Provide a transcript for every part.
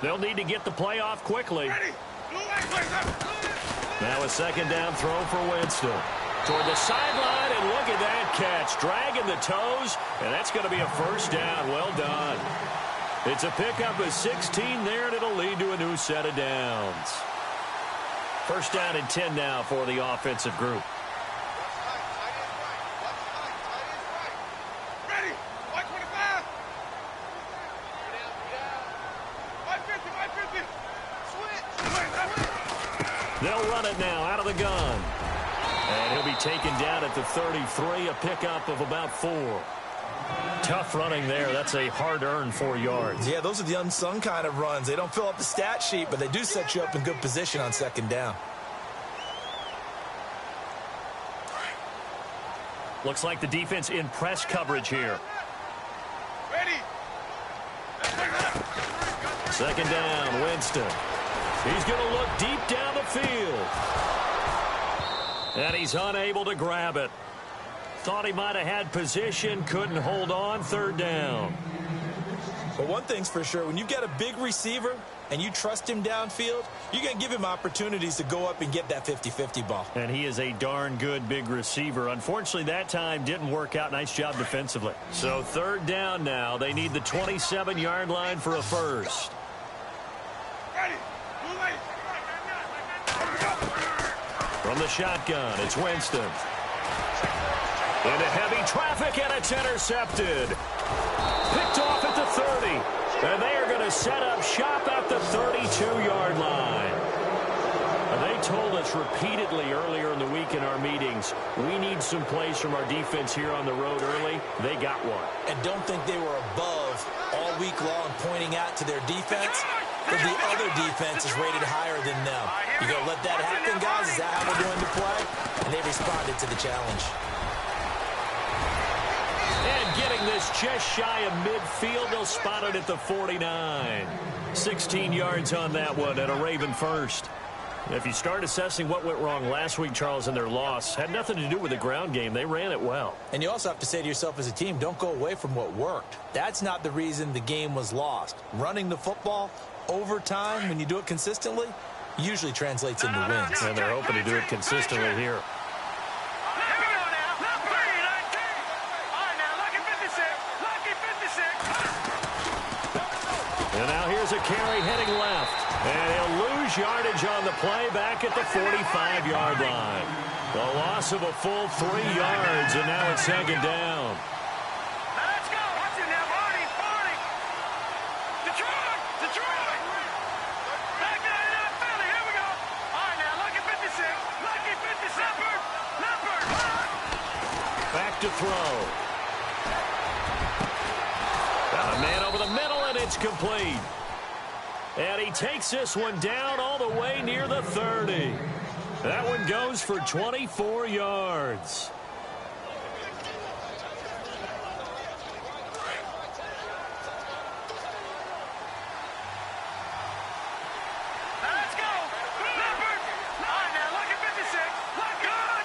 They'll need to get the play off quickly. Now a second down throw for Winston. Toward the sideline, and look at that catch. Dragging the toes, and that's going to be a first down. Well done. It's a pickup of 16 there, and it'll lead to a new set of downs. First down and 10 now for the offensive group. They'll run it now out of the gun. And he'll be taken down at the 33, a pickup of about 4. Tough running there. That's a hard-earned 4 yards. Yeah, those are the unsung kind of runs. They don't fill up the stat sheet, but they do set you up in good position on second down. Looks like the defense in press coverage here. Second down, Winston. He's going to look deep down the field. And he's unable to grab it. Thought he might have had position, couldn't hold on, third down. But one thing's for sure, when you've got a big receiver and you trust him downfield, you're going to give him opportunities to go up and get that 50-50 ball. And he is a darn good big receiver. Unfortunately, that time didn't work out. Nice job defensively. So third down now. They need the 27-yard line for a first. From the shotgun, it's Winston. Into heavy traffic, and it's intercepted. Picked off at the 30. And they are going to set up shop at the 32-yard line. And they told us repeatedly earlier in the week in our meetings, we need some plays from our defense here on the road early. They got one. And don't think they were above all week long pointing out to their defense, but the other defense is rated higher than them. You going to let that happen, guys? Is that how we're going to play? And they responded to the challenge. And getting this just shy of midfield, they'll spot it at the 49. 16 yards on that one and a Raven first. If you start assessing what went wrong last week, Charles, in their loss, had nothing to do with the ground game. They ran it well. And you also have to say to yourself as a team, don't go away from what worked. That's not the reason the game was lost. Running the football over time, when you do it consistently, usually translates into wins. And they're hoping to do it consistently here. And now here's a carry heading left. And he'll lose yardage on the play back at the 45-yard line. The loss of a full 3 yards, and now it's second down. Let's go. Watch it now, Barney. Detroit. Back in Philly. Here we go. All right, now, Lucky 56. Lucky 57. Leopard. Back to throw. Got a man over the middle, and it's complete. And he takes this one down all the way near the 30. That one goes for 24 yards. Let's go. Leopard. All right, now, Lucky 56. Good.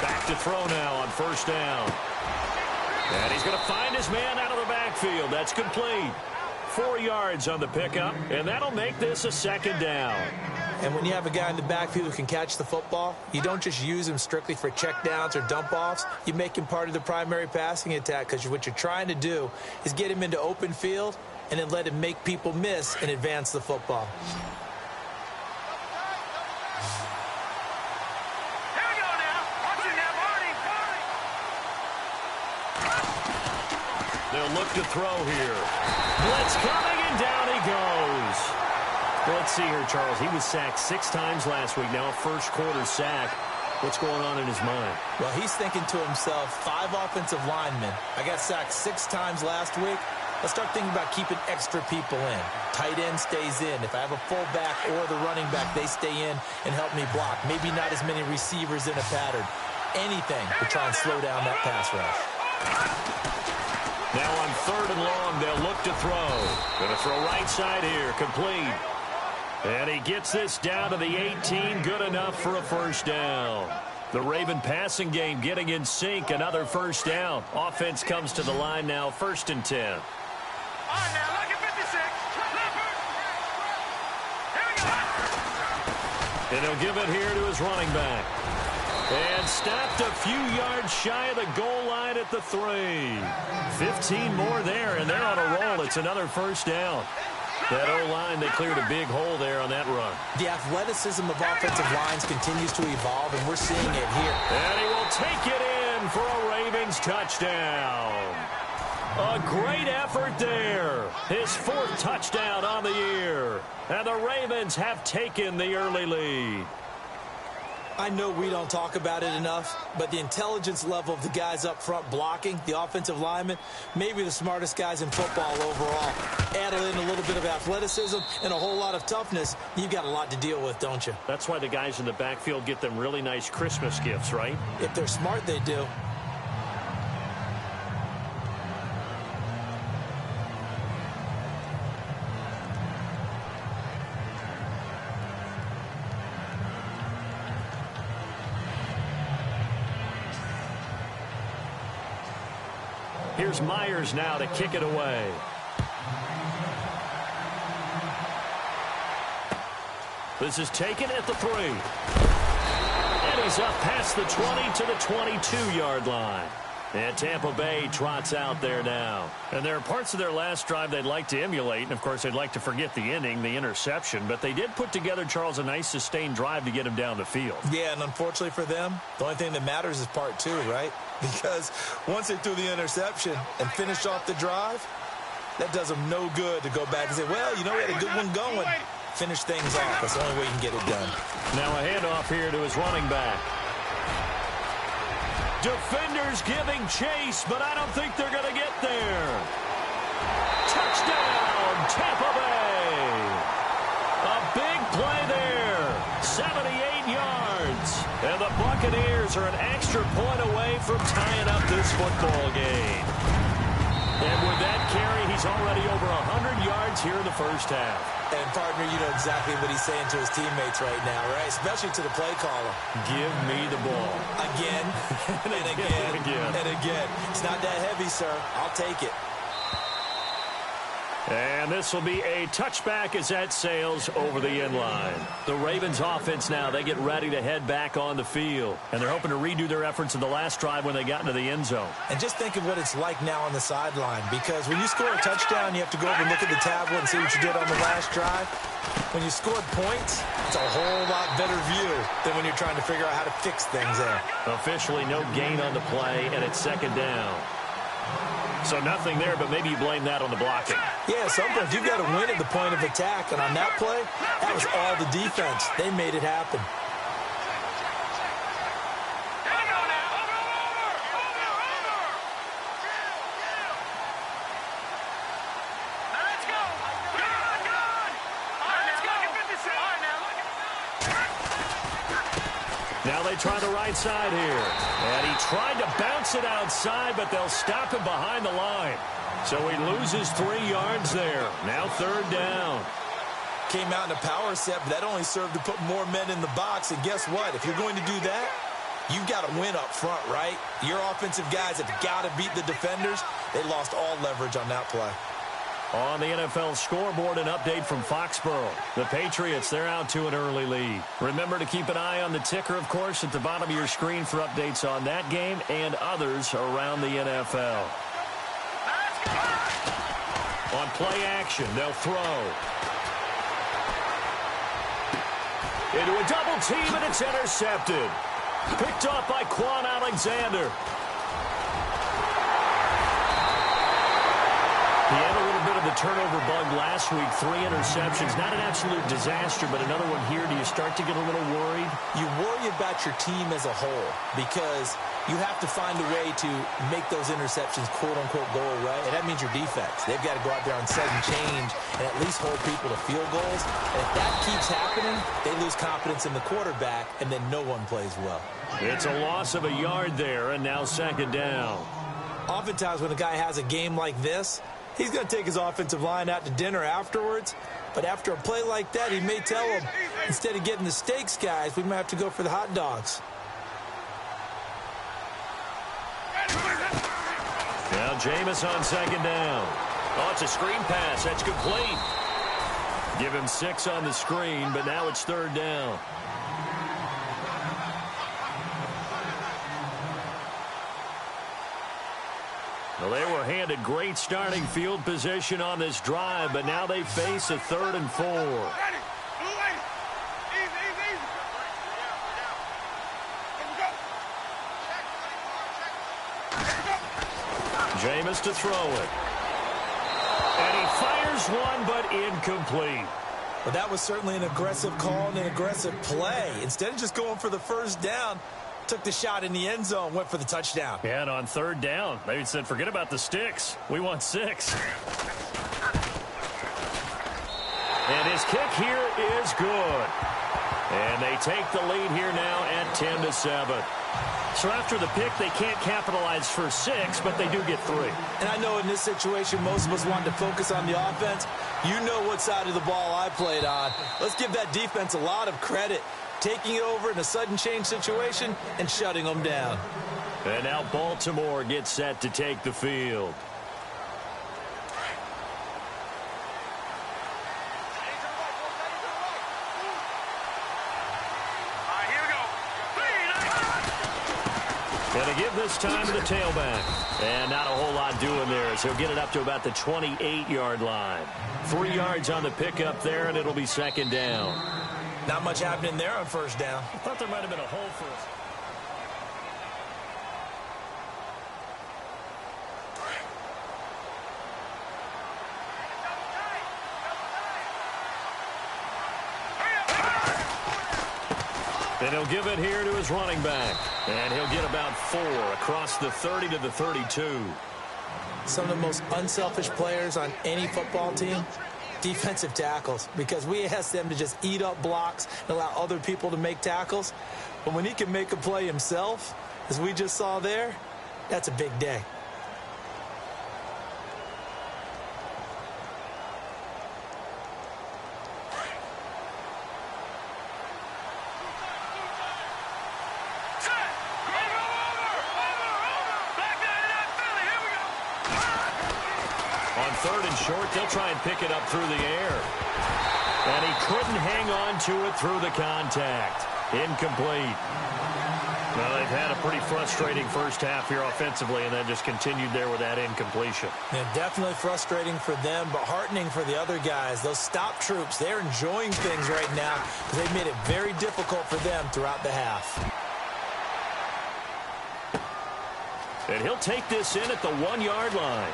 Back to throw now on first down. And he's going to find his man out of the backfield. That's complete. 4 yards on the pickup, and that'll make this a second down. And when you have a guy in the backfield who can catch the football, you don't just use him strictly for checkdowns or dump-offs. You make him part of the primary passing attack, because what you're trying to do is get him into open field and then let him make people miss and advance the football. Here we go now. Watch it now, Barney. They'll look to throw here. Blitz coming, and down he goes. Well, let's see here, Charles. He was sacked 6 times last week. Now a first-quarter sack. What's going on in his mind? Well, he's thinking to himself, 5 offensive linemen. I got sacked 6 times last week. Let's start thinking about keeping extra people in. Tight end stays in. If I have a fullback or the running back, they stay in and help me block. Maybe not as many receivers in a pattern. Anything to try and slow down that pass rush. Now on 3rd and long, they'll look to throw. Going to throw right side here, complete. And he gets this down to the 18, good enough for a first down. The Raven passing game getting in sync, another first down. Offense comes to the line now, 1st and 10. All right, now, look at And he'll give it here to his running back. And stopped a few yards shy of the goal line at the 3. 15 more there, and they're on a roll. It's another first down. That O-line, they cleared a big hole there on that run. The athleticism of offensive lines continues to evolve, and we're seeing it here. And he will take it in for a Ravens touchdown. A great effort there. His 4th touchdown on the year. And the Ravens have taken the early lead. I know we don't talk about it enough, but the intelligence level of the guys up front blocking, the offensive linemen, maybe the smartest guys in football overall. Add in a little bit of athleticism and a whole lot of toughness, you've got a lot to deal with, don't you? That's why the guys in the backfield get them really nice Christmas gifts, right? If they're smart, they do. Here's Myers now to kick it away. This is taken at the 3. And he's up past the 20 to the 22-yard line. And Tampa Bay trots out there now. And there are parts of their last drive they'd like to emulate. And, of course, they'd like to forget the inning, the interception. But they did put together, Charles, a nice sustained drive to get him down the field. Yeah, and unfortunately for them, the only thing that matters is part 2, right? Because once they threw the interception and finished off the drive, that does them no good to go back and say, well, you know, we had a good one going. Finish things off. That's the only way you can get it done. Now a handoff here to his running back. Defenders giving chase, but I don't think they're going to get there. Touchdown, Tampa Bay. A big play there. 78 yards. And the Buccaneers are an extra point away from tying up this football game. And with that carry, he's already over 100 yards here in the first half. And, partner, you know exactly what he's saying to his teammates right now, right? Especially to the play caller. Give me the ball. Again, and again, and again. It's not that heavy, sir. I'll take it. And this will be a touchback as that sails over the end line. The Ravens offense now, they get ready to head back on the field. And they're hoping to redo their efforts in the last drive when they got into the end zone. And just think of what it's like now on the sideline. Because when you score a touchdown, you have to go over and look at the tablet and see what you did on the last drive. When you scored points, it's a whole lot better view than when you're trying to figure out how to fix things there. Officially no gain on the play, and it's second down. So nothing there, but maybe you blame that on the blocking. Yeah, sometimes you've got to win at the point of attack. And on that play, that was all the defense. They made it happen. Now they try the right side here. And he tried to bounce it outside, but they'll stop him behind the line. So he loses 3 yards there. Now third down. Came out in a power set, but that only served to put more men in the box. And guess what? If you're going to do that, you've got to win up front, right? Your offensive guys have got to beat the defenders. They lost all leverage on that play. On the NFL scoreboard, an update from Foxborough. The Patriots, they're out to an early lead. Remember to keep an eye on the ticker, of course, at the bottom of your screen for updates on that game and others around the NFL. On play action, they'll throw. Into a double team, and it's intercepted. Picked off by Quan Alexander. He had a little bit of the turnover bug last week. 3 interceptions. Not an absolute disaster, but another one here. Do you start to get a little worried? You worry about your team as a whole because you have to find a way to make those interceptions quote-unquote go away. And that means your defense. They've got to go out there on sudden change and at least hold people to field goals. And if that keeps happening, they lose confidence in the quarterback, and then no one plays well. It's a loss of a yard there, and now second down. Oftentimes when a guy has a game like this, he's going to take his offensive line out to dinner afterwards. But after a play like that, he may tell them, instead of getting the steaks, guys, we might have to go for the hot dogs. Now Jameis on second down. Oh, it's a screen pass. That's complete. Give him 6 on the screen, but now it's third down. Well, they were handed great starting field position on this drive, but now they face a 3rd and 4. Jameis to throw it. And he fires one, but incomplete. Well, that was certainly an aggressive call and an aggressive play. Instead of just going for the first down, took the shot in the end zone, went for the touchdown. Yeah, and on 3rd down, they said, forget about the sticks. We want 6. And his kick here is good. And they take the lead here now at 10-7. So after the pick, they can't capitalize for 6, but they do get 3. And I know in this situation, most of us wanted to focus on the offense. You know what side of the ball I played on. Let's give that defense a lot of credit. Taking it over in a sudden change situation and shutting them down. And now Baltimore gets set to take the field. Going to give this time to the tailback. And not a whole lot doing there as he'll get it up to about the 28-yard line. 3 yards on the pickup there, and it'll be 2nd down. Not much happening there on 1st down. I thought there might have been a hole for us. And he'll give it here to his running back. And he'll get about 4 across the 30 to the 32. Some of the most unselfish players on any football team, defensive tackles, because we ask them to just eat up blocks and allow other people to make tackles. But when he can make a play himself, as we just saw there, that's a big day. On 3rd and short, they'll try and pick it up through the air. And he couldn't hang on to it through the contact. Incomplete. Well, they've had a pretty frustrating first half here offensively, and then just continued there with that incompletion. Yeah, definitely frustrating for them, but heartening for the other guys. Those stop troops, they're enjoying things right now because they've made it very difficult for them throughout the half. And he'll take this in at the 1-yard line.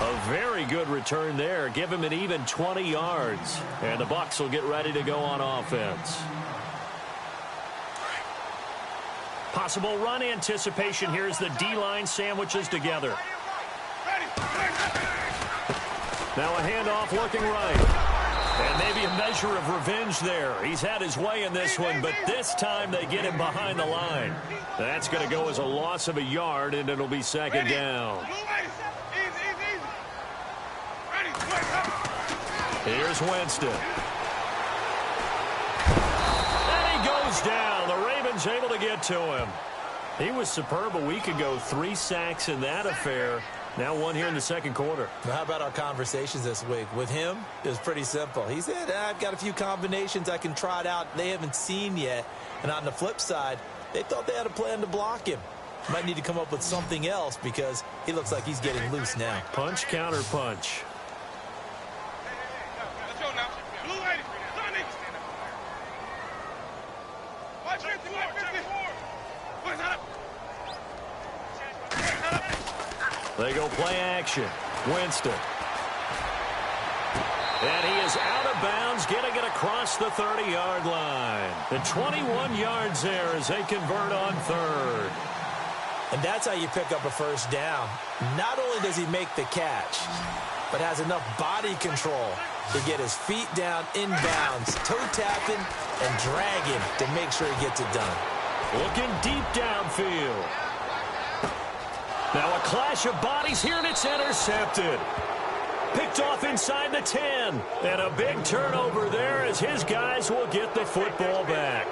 A very good return there. Give him an even 20 yards. And the Bucs will get ready to go on offense. Possible run anticipation here as the D-line sandwiches together. Now a handoff looking right. And maybe a measure of revenge there. He's had his way in this one, but this time they get him behind the line. That's going to go as a loss of a yard, and it'll be 2nd down. Here's Winston. And he goes down. The Ravens able to get to him. He was superb a week ago. 3 sacks in that affair. Now 1 here in the 2nd quarter. Now, how about our conversations this week? With him, it was pretty simple. He said, I've got a few combinations I can try it out they haven't seen yet. And on the flip side, they thought they had a plan to block him. Might need to come up with something else because he looks like he's getting loose now. Punch, counter punch. They go play action. Winston. And he is out of bounds, getting it across the 30-yard line. The 21 yards there as they convert on 3rd. And that's how you pick up a first down. Not only does he make the catch, but has enough body control to get his feet down inbounds, toe tapping, and dragging to make sure he gets it done. Looking deep downfield. Now a clash of bodies here, and it's intercepted. Picked off inside the 10. And a big turnover there as his guys will get the football back.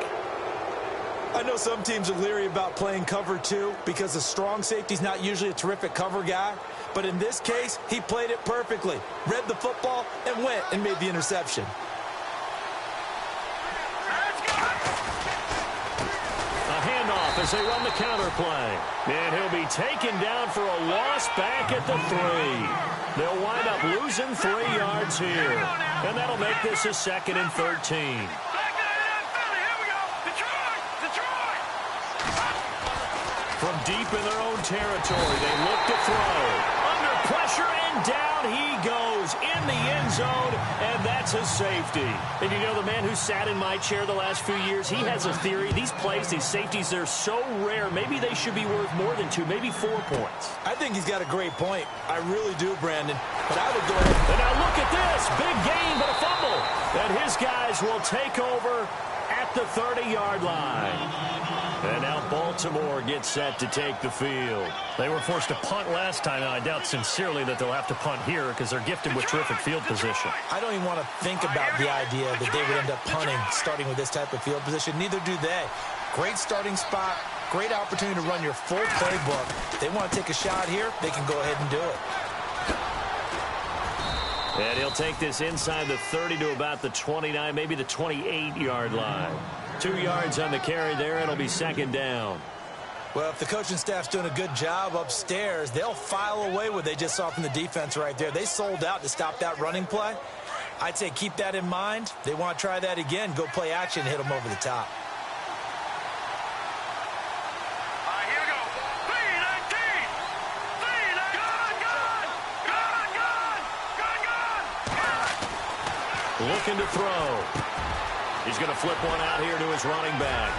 I know some teams are leery about playing cover 2 because the strong safety's not usually a terrific cover guy. But in this case, he played it perfectly. Read the football and went and made the interception. A handoff, as they run the counter play. And he'll be taken down for a loss back at the 3. They'll wind up losing 3 yards here. And that'll make this a 2nd and 13. From deep in their own territory, they look to throw. Under pressure, and down he goes in the end zone, and that's a safety. And you know, the man who sat in my chair the last few years, he has a theory. These plays, these safeties, they're so rare. Maybe they should be worth more than 2, maybe 4 points. I think he's got a great point. I really do, Brandon. But I would go ahead. And now look at this. Big gain, but a fumble. And his guys will take over at the 30-yard line. And now Baltimore gets set to take the field. They were forced to punt last time, and I doubt sincerely that they'll have to punt here because they're gifted with terrific field position. I don't even want to think about the idea that they would end up punting starting with this type of field position. Neither do they. Great starting spot, great opportunity to run your full playbook. They want to take a shot here, they can go ahead and do it. And he'll take this inside the 30 to about the 29, maybe the 28-yard line. 2 yards on the carry there. It'll be 2nd down. Well, if the coaching staff's doing a good job upstairs, they'll file away what they just saw from the defense right there. They sold out to stop that running play. I'd say keep that in mind. They want to try that again. Go play action, hit them over the top. Looking to throw. He's going to flip one out here to his running back.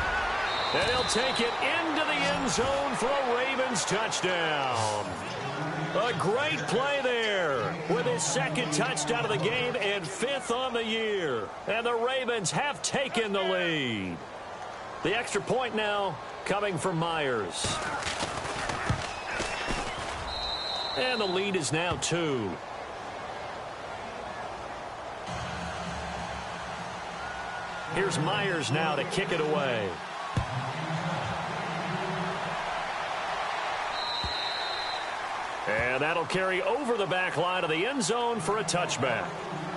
And he'll take it into the end zone for a Ravens touchdown. A great play there with his 2nd touchdown of the game and 5th on the year. And the Ravens have taken the lead. The extra point now coming from Myers. And the lead is now 2. Here's Myers now to kick it away. And that'll carry over the back line of the end zone for a touchback.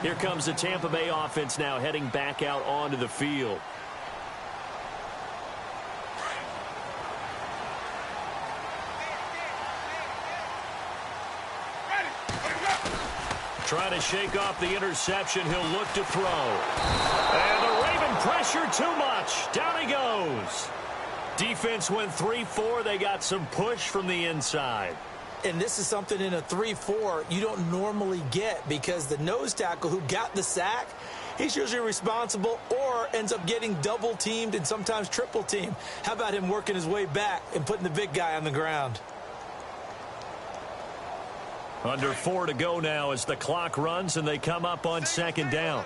Here comes the Tampa Bay offense now heading back out onto the field. Trying to shake off the interception. He'll look to throw. And the Raven pressure too much. Down he goes. Defense went 3-4. They got some push from the inside. And this is something in a 3-4 you don't normally get because the nose tackle who got the sack, he's usually responsible or ends up getting double-teamed and sometimes triple-teamed. How about him working his way back and putting the big guy on the ground? Under 4 to go now as the clock runs and they come up on 2nd down.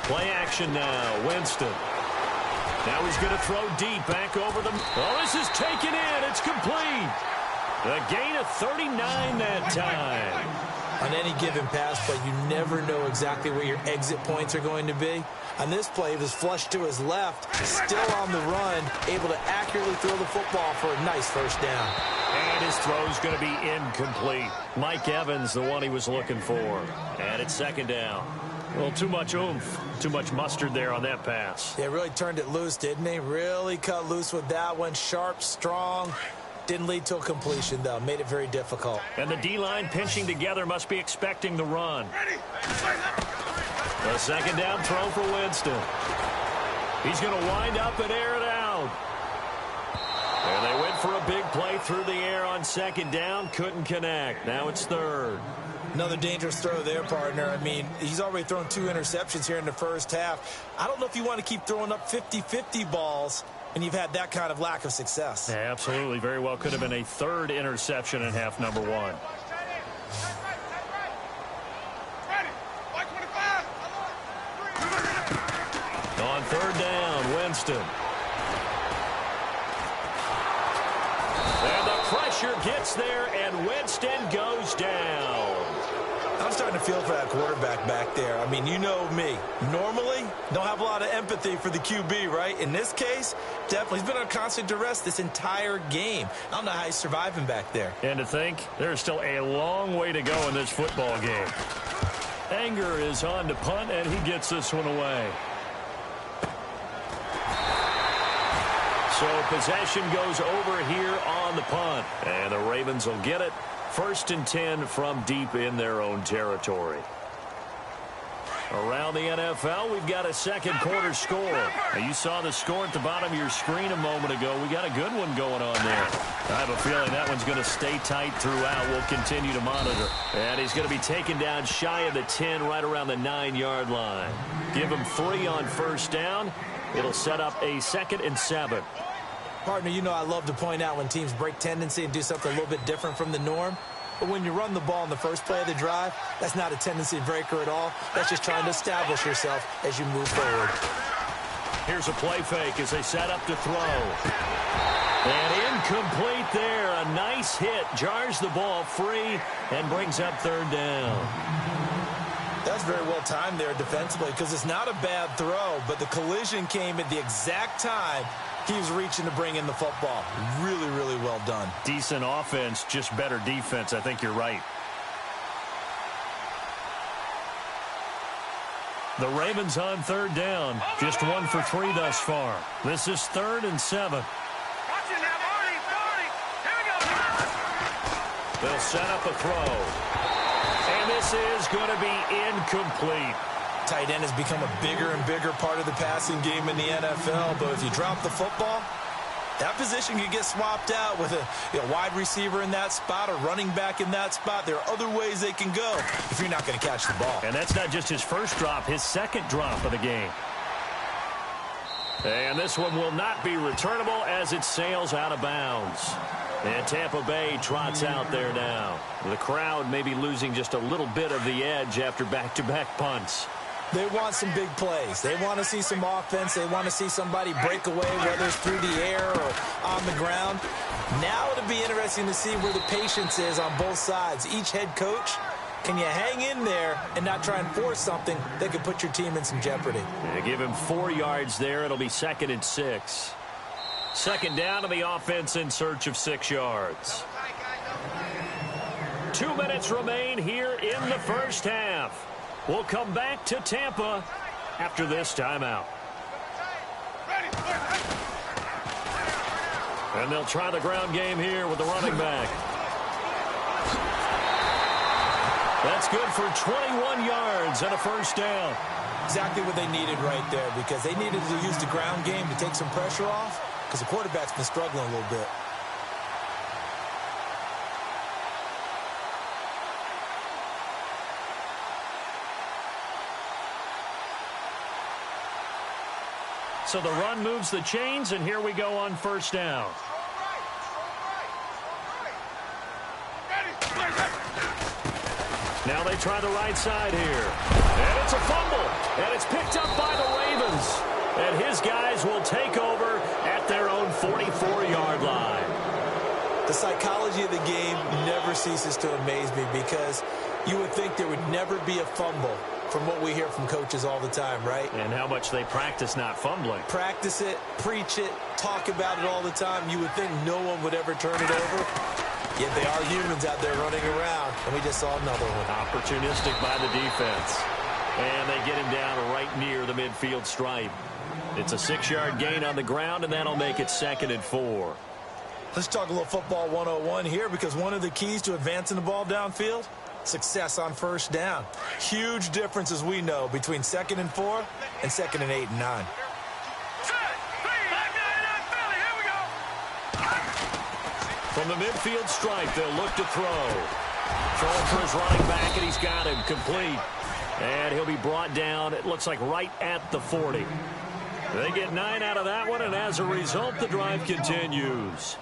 Play action now. Winston. Now he's going to throw deep back over them. Oh, this is taken in. It's complete. A gain of 39 that time. On any given pass play, you never know exactly where your exit points are going to be. On this play, it was flushed to his left, still on the run, able to accurately throw the football for a nice 1st down. And his throw's going to be incomplete. Mike Evans, the one he was looking for. And it's 2nd down. Well, too much oomph, too much mustard there on that pass. They really turned it loose, didn't they? Really cut loose with that one. Sharp, strong. Didn't lead to a completion, though. Made it very difficult. And the D-line pinching together must be expecting the run. A 2nd down throw for Winston. He's going to wind up and air it out. And they went for a big play through the air on 2nd down. Couldn't connect. Now it's 3rd. Another dangerous throw there, partner. I mean, he's already thrown 2 interceptions here in the 1st half. I don't know if you want to keep throwing up 50-50 balls and you've had that kind of lack of success. Yeah, absolutely. Very well could have been a 3rd interception in half number 1. On 3rd down, Winston. And the pressure gets there, and Winston goes down. I was starting to feel for that quarterback back there. I mean, you know me. Normally, don't have a lot of empathy for the QB, right? In this case, definitely. He's been on constant duress this entire game. I don't know how he's surviving back there. And to think, there's still a long way to go in this football game. Anger is on to punt, and he gets this one away. So possession goes over here on the punt. And the Ravens will get it. 1st and 10 from deep in their own territory. Around the NFL, we've got a second quarter score. Now, you saw the score at the bottom of your screen a moment ago. We got a good one going on there. I have a feeling that one's going to stay tight throughout. We'll continue to monitor. And he's going to be taken down shy of the 10, right around the 9-yard line. Give him 3 on 1st down. It'll set up a 2nd and 7. Partner, you know I love to point out when teams break tendency and do something a little bit different from the norm. But when you run the ball in the first play of the drive, that's not a tendency breaker at all. That's just trying to establish yourself as you move forward. Here's a play fake as they set up to throw. And incomplete there. A nice hit. Jars the ball free and brings up 3rd down. That's very well timed there defensively because it's not a bad throw, but the collision came at the exact time he was reaching to bring in the football. Really, really well done. Decent offense, just better defense. I think you're right. The Ravens on 3rd down. Just 1 for 3 thus far. This is 3rd and 7. Watch it now, Marty. Here we go. They'll set up a throw. And this is going to be incomplete. Tight end has become a bigger and bigger part of the passing game in the NFL, but if you drop the football, that position could get swapped out with a wide receiver in that spot, a running back in that spot. There are other ways they can go if you're not going to catch the ball. And that's not just his first drop, his 2nd drop of the game. And this one will not be returnable as it sails out of bounds. And Tampa Bay trots out there now. The crowd may be losing just a little bit of the edge after back-to-back punts. They want some big plays. They want to see some offense. They want to see somebody break away, whether it's through the air or on the ground. Now it'll be interesting to see where the patience is on both sides. Each head coach, can you hang in there and not try and force something that could put your team in some jeopardy? Yeah, give him 4 yards there. It'll be 2nd and 6. 2nd down to the offense in search of 6 yards. 2 minutes remain here in the first half. We'll come back to Tampa after this timeout. And they'll try the ground game here with the running back. That's good for 21 yards and a 1st down. Exactly what they needed right there because they needed to use the ground game to take some pressure off because the quarterback's been struggling a little bit. So the run moves the chains, and here we go on 1st down. Now they try the right side here. And it's a fumble. And it's picked up by the Ravens. And his guys will take over at their own 44-yard line. The psychology of the game never ceases to amaze me because you would think there would never be a fumble from what we hear from coaches all the time, right? And how much they practice not fumbling. Practice it, preach it, talk about it all the time. You would think no one would ever turn it over. Yet they are humans out there running around, and we just saw another one. Opportunistic by the defense. And they get him down right near the midfield stripe. It's a 6-yard gain on the ground, and that'll make it 2nd and 4. Let's talk a little football 101 here because one of the keys to advancing the ball downfield, success on 1st down. Huge difference, as we know, between 2nd and 4 and 2nd and 8 and 9. From the midfield stripe, they'll look to throw. Throwing for his running back, and he's got him complete. And he'll be brought down, it looks like right at the 40. They get 9 out of that one, and as a result, the drive continues.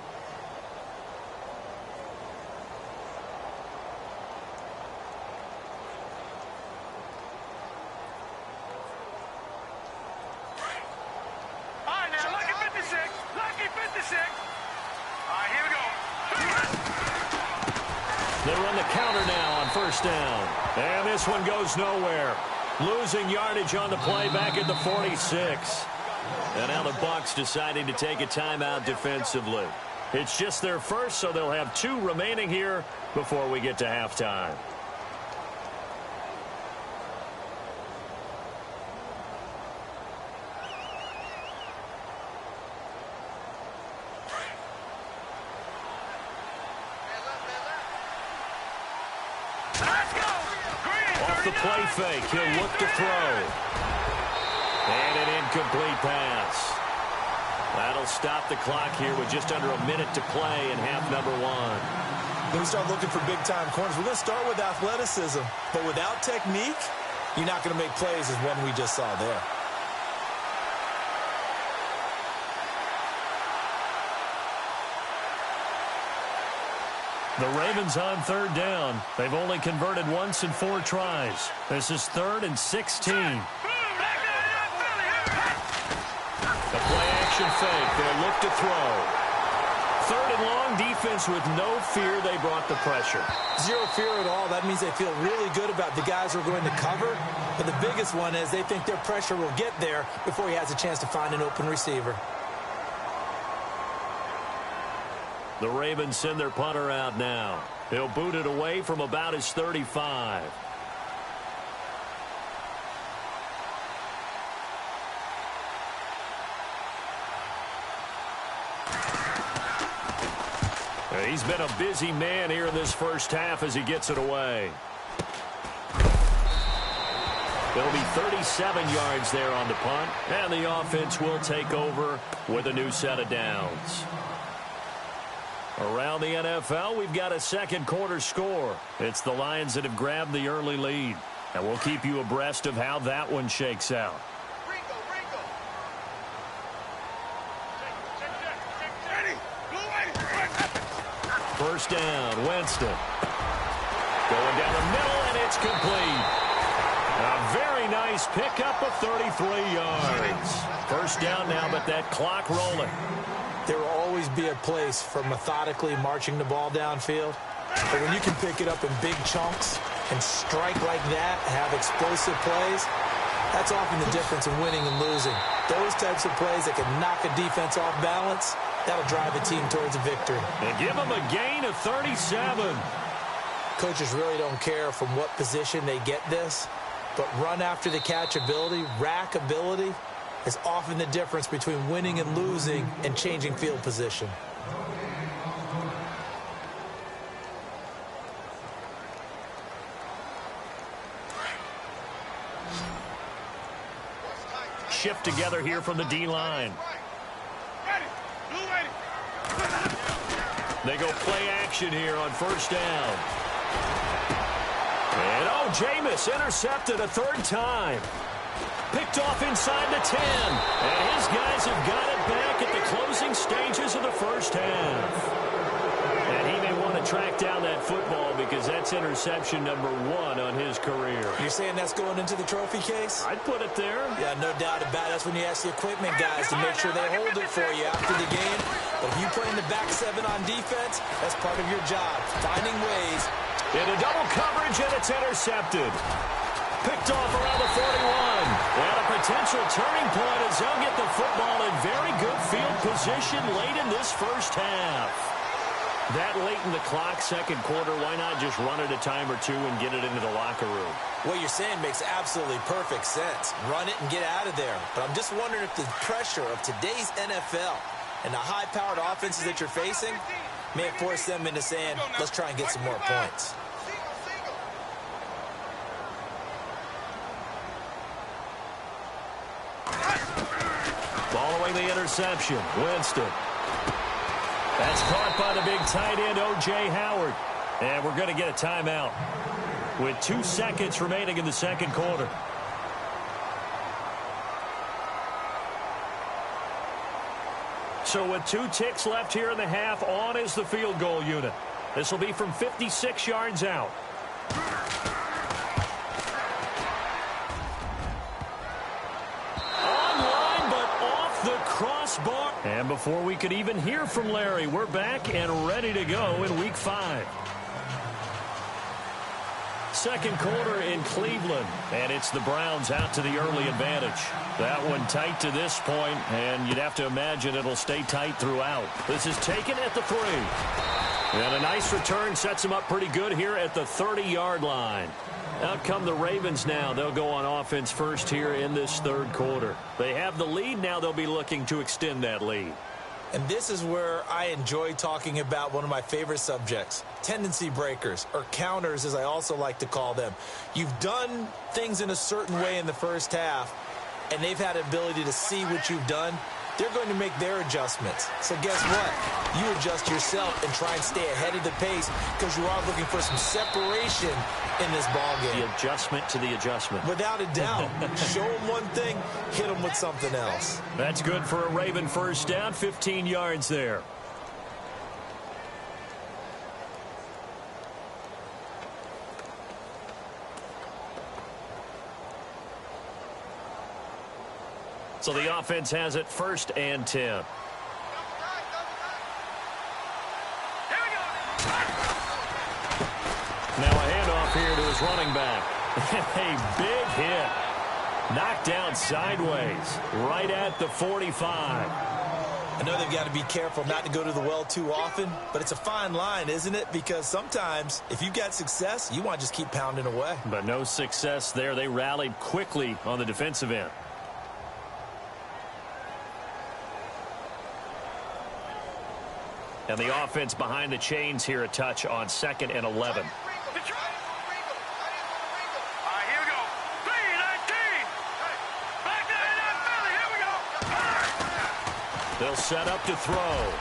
All right, now, lucky 56. Lucky 56. All right, here we go. They run the counter now on on first down. And this one goes nowhere. Losing yardage on the play back at the 46. And now the Bucs deciding to take a timeout defensively. It's just their first, so they'll have 2 remaining here before we get to halftime. Off the play fake, he'll look to throw. And an incomplete pass. That'll stop the clock here with just under a minute to play in half number 1. When we start looking for big-time corners, we're going to start with athleticism. But without technique, you're not going to make plays as one we just saw there. The Ravens on third down. They've only converted once in 4 tries. This is 3rd and 16. The play-action fake. They'll look to throw. 3rd and long, defense with no fear. They brought the pressure. Zero fear at all. That means they feel really good about the guys who are going to cover. But the biggest one is they think their pressure will get there before he has a chance to find an open receiver. The Ravens send their punter out now. He'll boot it away from about his 35. He's been a busy man here in this first half as he gets it away. There'll be 37 yards there on the punt, and the offense will take over with a new set of downs. Around the NFL, we've got a second quarter score. It's the Lions that have grabbed the early lead, and we'll keep you abreast of how that one shakes out. First down, Winston. Going down the middle, and it's complete. A very nice pickup of 33 yards. First down now, but that clock rolling. There will always be a place for methodically marching the ball downfield. But when you can pick it up in big chunks and strike like that, have explosive plays, that's often the difference in winning and losing. Those types of plays that can knock a defense off balance, that'll drive a team towards a victory. And give them a gain of 37. Coaches really don't care from what position they get this, but run after the catch ability, rack ability, is often the difference between winning and losing and changing field position. Shift together here from the D-line. They go play action here on first down. And Jameis intercepted a 3rd time. Picked off inside the 10. And his guys have got it back at the closing stages of the first half. And he may want to track down that football because that's interception number 1 on his career. You're saying that's going into the trophy case? I'd put it there. Yeah, no doubt about it. That's when you ask the equipment guys to make sure they hold it for you after the game. But if you play in the back 7 on defense, that's part of your job, finding ways. Into double coverage, and it's intercepted. Picked off around the 41. And a potential turning point as they'll get the football in very good field position late in this first half. That late in the clock, second quarter, why not just run it a time or 2 and get it into the locker room? What you're saying makes absolutely perfect sense. Run it and get out of there. But I'm just wondering if the pressure of today's NFL and the high-powered offenses that you're facing may force them into saying, let's try and get some more points. Following the interception, Winston. That's caught by the big tight end, O.J. Howard. And we're going to get a timeout with 2 seconds remaining in the second quarter. So with 2 ticks left here in the half, on is the field goal unit. This will be from 56 yards out. Crossbar. And before we could even hear from Larry, we're back and ready to go in Week 5. Second quarter in Cleveland, and it's the Browns out to the early advantage. That one tight to this point, and you'd have to imagine it'll stay tight throughout. This is taken at the 3. And a nice return sets them up pretty good here at the 30-yard line. Out come the Ravens now. They'll go on offense first here in this third quarter. They have the lead. Now they'll be looking to extend that lead. And this is where I enjoy talking about one of my favorite subjects, tendency breakers, or counters as I also like to call them. You've done things in a certain way in the first half, and they've had the ability to see what you've done. They're going to make their adjustments. So guess what? You adjust yourself and try and stay ahead of the pace because you are looking for some separation in this ballgame. The adjustment to the adjustment. Without a doubt. Show them one thing, hit them with something else. That's good for a Raven first down, 15 yards there. So the offense has it 1st and 10. Here we go. Now a handoff here to his running back. A big hit. Knocked down sideways right at the 45. I know they've got to be careful not to go to the well too often, but it's a fine line, isn't it? Because sometimes if you've got success, you want to just keep pounding away. But no success there. They rallied quickly on the defensive end. And the offense behind the chains here a touch on 2nd and 11. All right, here we go. 3-19. Back there in that Philly. Here we go. They'll set up to throw.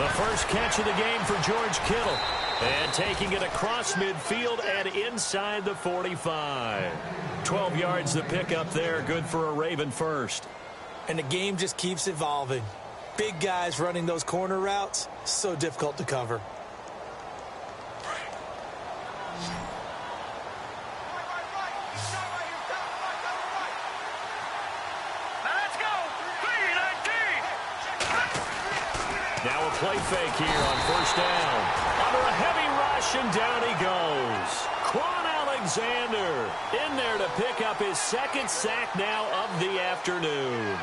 The first catch of the game for George Kittle. And taking it across midfield and inside the 45. 12 yards the pickup there. Good for a Raven first. And the game just keeps evolving. Big guys running those corner routes, so difficult to cover. Now let's go. 3-19. Now a play fake here on first down. Under a heavy rush, and down he goes. Quan Alexander in there to pick up his 2nd sack now of the afternoon.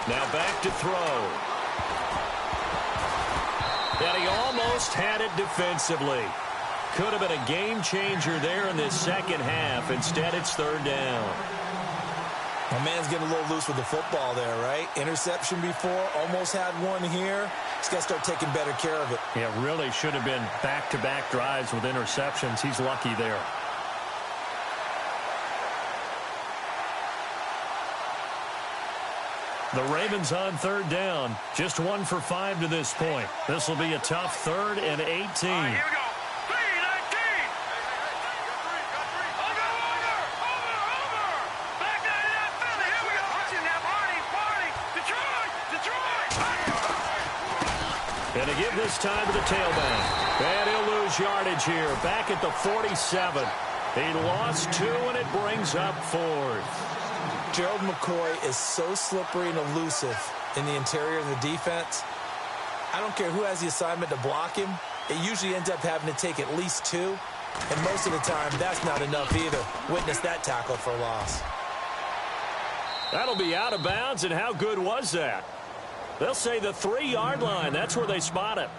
Now back to throw. And he almost had it defensively. Could have been a game changer there in this second half. Instead, it's 3rd down. My man's getting a little loose with the football there, right? Interception before, almost had one here. He's got to start taking better care of it. Yeah, really should have been back-to-back drives with interceptions. He's lucky there. The Ravens on 3rd down. Just 1 for 5 to this point. This will be a tough 3rd and 18. All right, here we go. 3-19. Over. Back there in that Philly. Here we go. Watching that party. Detroit. And to give this time to the tailback. And he'll lose yardage here. Back at the 47. He lost 2, and it brings up 4th. Gerald McCoy is so slippery and elusive in the interior of the defense. I don't care who has the assignment to block him. It usually ends up having to take at least 2. And most of the time, that's not enough either. Witness that tackle for loss. That'll be out of bounds, and how good was that? They'll say the 3-yard line. That's where they spot it.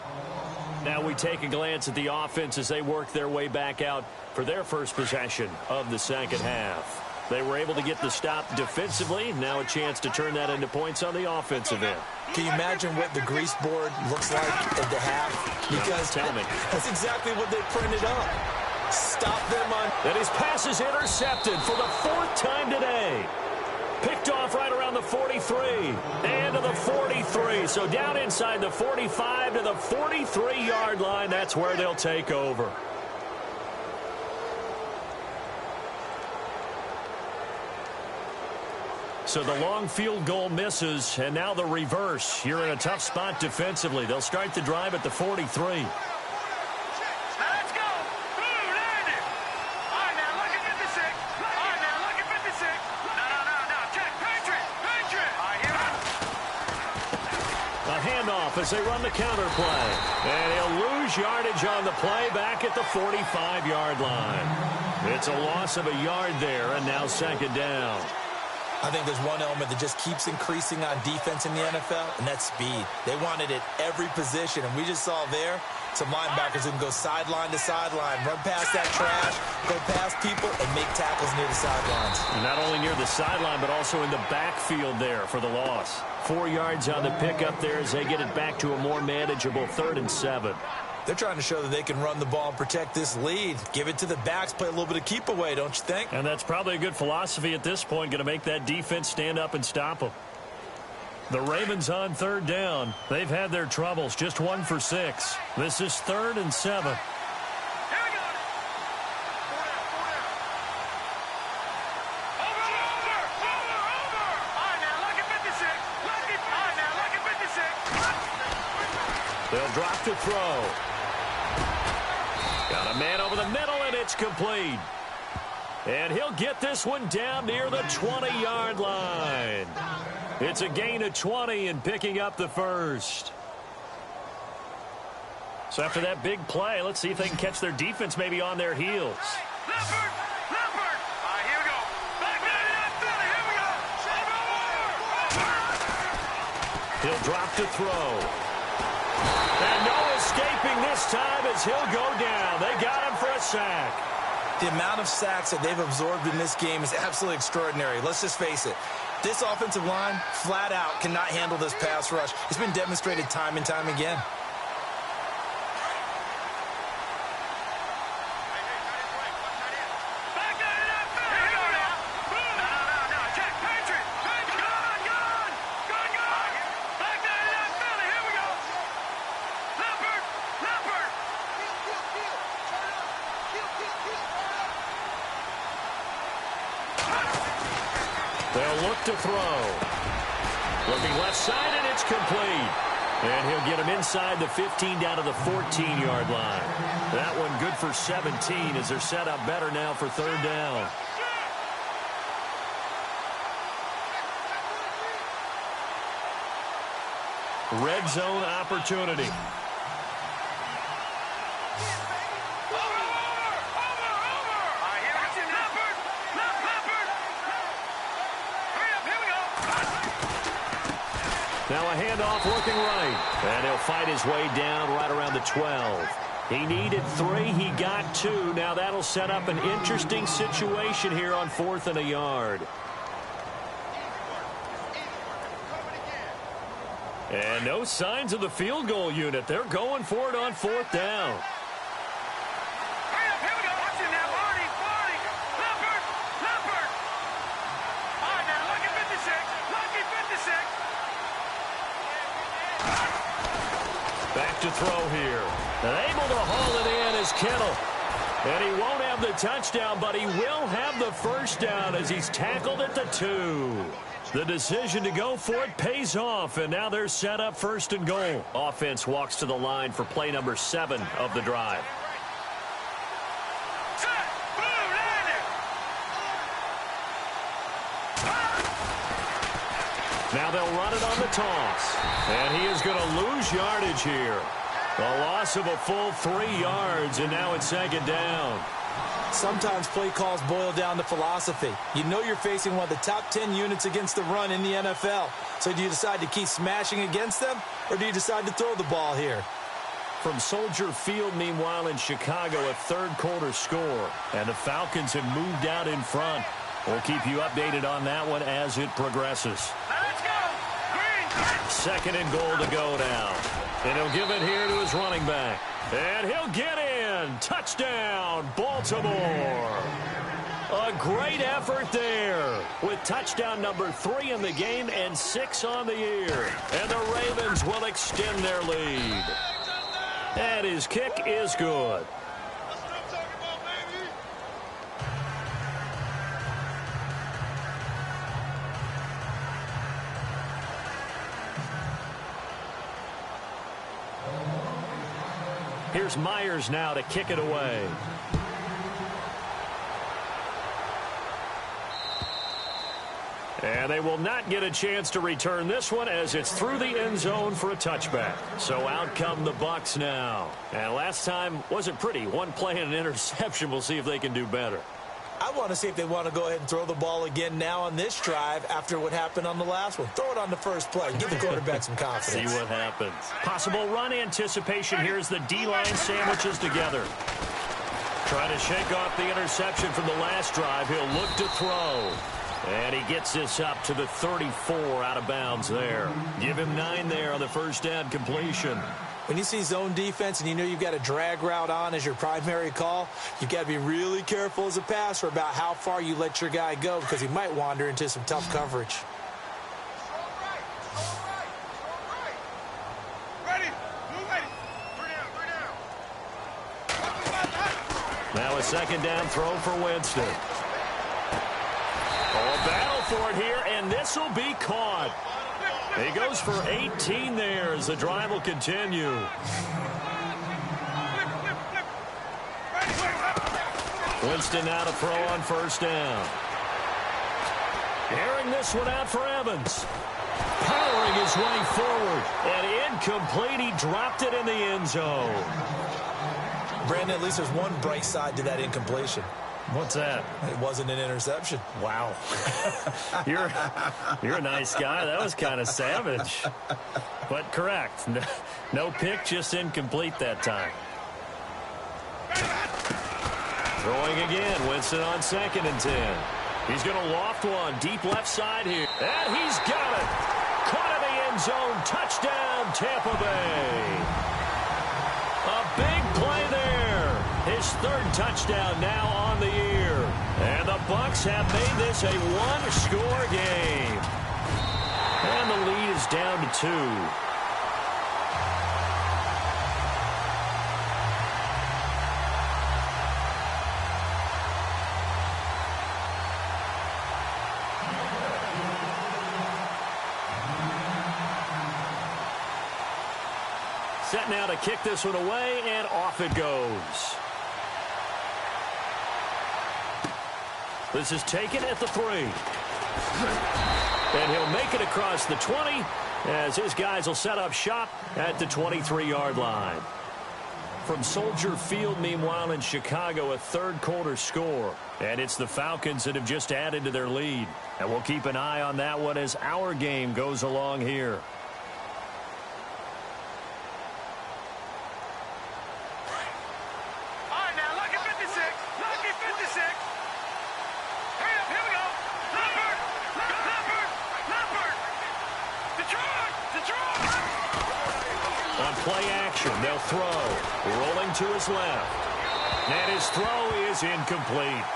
Now we take a glance at the offense as they work their way back out for their first possession of the second half. They were able to get the stop defensively. Now a chance to turn that into points on the offensive end. Can you imagine what the grease board looks like at the half? Because tell me. That's exactly what they printed up. Stop them on. And his pass is intercepted for the 4th time today. Picked off right around the 43 and to the 43. So down inside the 45 to the 43-yard line. That's where they'll take over. So the long field goal misses, and now the reverse. You're in a tough spot defensively. They'll start the drive at the 43. As they run the counter play. And he'll lose yardage on the play back at the 45-yard line. It's a loss of a yard there, and now second down. I think there's one element that just keeps increasing on defense in the NFL, and that's speed. They want it at every position, and we just saw there some linebackers who can go sideline to sideline, run past that trash, go past people, and make tackles near the sidelines. And not only near the sideline, but also in the backfield there for the loss. 4 yards on the pickup there as they get it back to a more manageable 3rd and 7. They're trying to show that they can run the ball and protect this lead. Give it to the backs, play a little bit of keep away, don't you think? And that's probably a good philosophy at this point, going to make that defense stand up and stop them. The Ravens on 3rd down. They've had their troubles, just 1 for 6. This is 3rd and 7. They'll drop to throw. Got a man over the middle, and it's complete. And he'll get this one down near the 20-yard line. It's a gain of 20 and picking up the first. So after that big play, let's see if they can catch their defense maybe on their heels. Leopard! Leopard! All right, here we go. Back there, here we go. He'll drop to throw. And no escaping this time as he'll go down. They got him for a sack. The amount of sacks that they've absorbed in this game is absolutely extraordinary. Let's just face it. This offensive line, flat out, cannot handle this pass rush. It's been demonstrated time and time again. They'll look to throw. Looking left side, and it's complete. And he'll get him inside the 15 down to the 14-yard line. That one good for 17 as they're set up better now for 3rd down. Red zone opportunity. Now a handoff looking right. And he'll fight his way down right around the 12. He needed 3. He got 2. Now that'll set up an interesting situation here on 4th and a yard. And no signs of the field goal unit. They're going for it on 4th down. Back to throw here. And able to haul it in is Kittle. And he won't have the touchdown, but he will have the first down as he's tackled at the 2. The decision to go for it pays off, and now they're set up 1st and goal. Offense walks to the line for play number 7 of the drive. Now they'll run it on the toss. And he is going to lose yardage here. A loss of a full 3 yards, and now it's 2nd down. Sometimes play calls boil down to philosophy. You know you're facing one of the top 10 units against the run in the NFL. So do you decide to keep smashing against them, or do you decide to throw the ball here? From Soldier Field, meanwhile, in Chicago, a 3rd quarter score. And the Falcons have moved out in front. We'll keep you updated on that one as it progresses. Let's go! Green! 2nd and goal to go now. And he'll give it here to his running back. And he'll get in. Touchdown, Baltimore. A great effort there with touchdown number 3 in the game and 6 on the year. And the Ravens will extend their lead. And his kick is good. Here's Myers now to kick it away. And they will not get a chance to return this one as it's through the end zone for a touchback. So out come the Bucs now. And last time wasn't pretty. One play and an interception. We'll see if they can do better. I want to see if they want to go ahead and throw the ball again now on this drive after what happened on the last one. Throw it on the first play. Give the quarterback some confidence. See what happens. Possible run anticipation. Here's the D-line sandwiches together. Trying to shake off the interception from the last drive. He'll look to throw. And he gets this up to the 34 out of bounds there. Give him 9 there on the first down completion. When you see zone defense and you know you've got a drag route on as your primary call, you've got to be really careful as a passer about how far you let your guy go because he might wander into some tough coverage. Now a second down throw for Winston. Oh, battle for it here, and this will be caught. He goes for 18 there as the drive will continue. Winston now to throw on first down. Airing this one out for Evans. Powering his way forward. And incomplete. He dropped it in the end zone. Brandon, at least there's one bright side to that incompletion. What's that? It wasn't an interception. Wow. You're a nice guy. That was kind of savage. But correct. No pick, just incomplete that time. Throwing again. Winston on 2nd and 10. He's going to loft one deep left side here. And he's got it. Caught in the end zone. Touchdown, Tampa Bay. A big play there. His 3rd touchdown now on the year. And the Bucs have made this a one-score game. And the lead is down to 2. Set now to kick this one away, and off it goes. This is taken at the 3. And he'll make it across the 20 as his guys will set up shop at the 23-yard line. From Soldier Field, meanwhile, in Chicago, a third-quarter score. And it's the Falcons that have just added to their lead. And we'll keep an eye on that one as our game goes along here. Play action. They'll throw. Rolling to his left. And his throw is incomplete.